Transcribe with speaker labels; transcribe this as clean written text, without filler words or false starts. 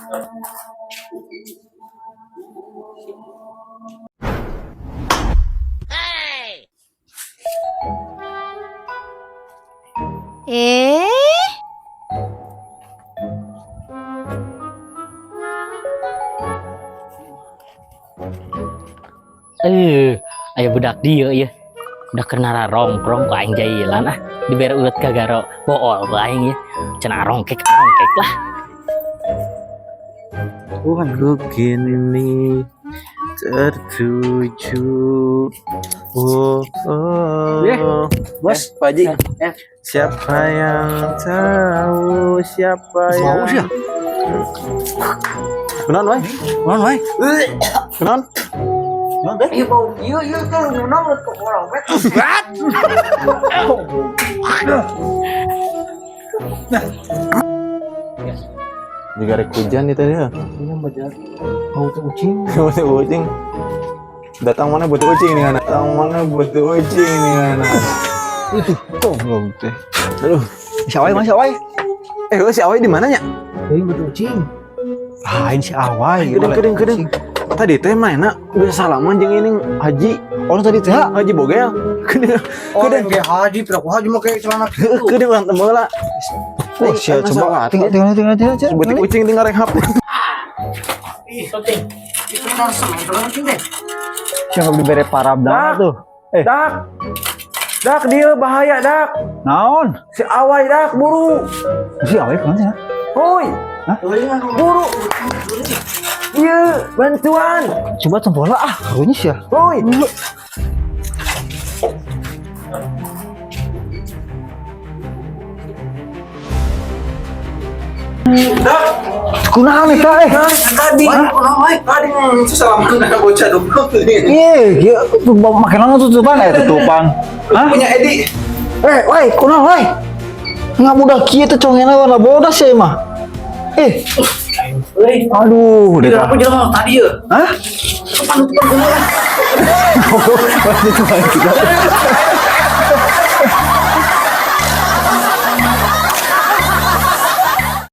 Speaker 1: Eh,
Speaker 2: Ayo budak dia ya. Udah kena rongkrong ke aing jailan ah. Dibere ulet kagaro bool ke aing ya. Cenah rongkek lah.
Speaker 3: Aku kini tertuju.
Speaker 4: Bos, Pak Haji.
Speaker 3: Siapa yang tahu siapa
Speaker 4: Mau sih ya?
Speaker 3: Kenon, wai.
Speaker 4: Mana, wai?
Speaker 3: Kenon.
Speaker 4: Iya, bau. Iya, kan menang ke orang.
Speaker 3: Juga rek hujan itu ya.
Speaker 4: Ini baca bau kucing.
Speaker 3: Butuh kucing. Datang mana butuh kucing nih anak. Datang mana butuh kucing nih anak. Kok belum teh. Aduh,
Speaker 4: Si Awai, Mas Awai.
Speaker 3: si Awai di mananya?
Speaker 4: Ini betul kucing. Lain si Awai.
Speaker 3: Kedeng. Tadi teh mana bisa salaman jeung ini Haji.
Speaker 4: Oh, tadi teh.
Speaker 3: Haji Bogel. Kedeng.
Speaker 4: Kayak Haji, piraku Haji mah kayak celana gitu.
Speaker 3: Kedeng urang teu meula.
Speaker 4: Oh, siap coba. Tinggal.
Speaker 3: Butik kucing tinggal rek HP.
Speaker 2: Ih, soting.
Speaker 4: Itu nang sama kucing deh.
Speaker 5: Yang diberi parab dah tuh.
Speaker 3: Dak dia bahaya dak.
Speaker 5: Naon?
Speaker 3: Si Awai dak buru.
Speaker 5: Si Awai kemana?
Speaker 3: Hoi. Buru. Iya, bantuan.
Speaker 5: Coba tempola karunya sih ya.
Speaker 3: Hoi.
Speaker 5: Kunaon eta
Speaker 3: Tadi salaman dengan bocah dong.
Speaker 5: Iya, makin lama tutupan tutupan. Hah?
Speaker 3: Punya Edi.
Speaker 5: Woi, kunaon woi? Nggak mudah kieu teh congena warna bodas ya mah. Aduh,
Speaker 2: Tidak aku jalan tadi ya.
Speaker 5: hah?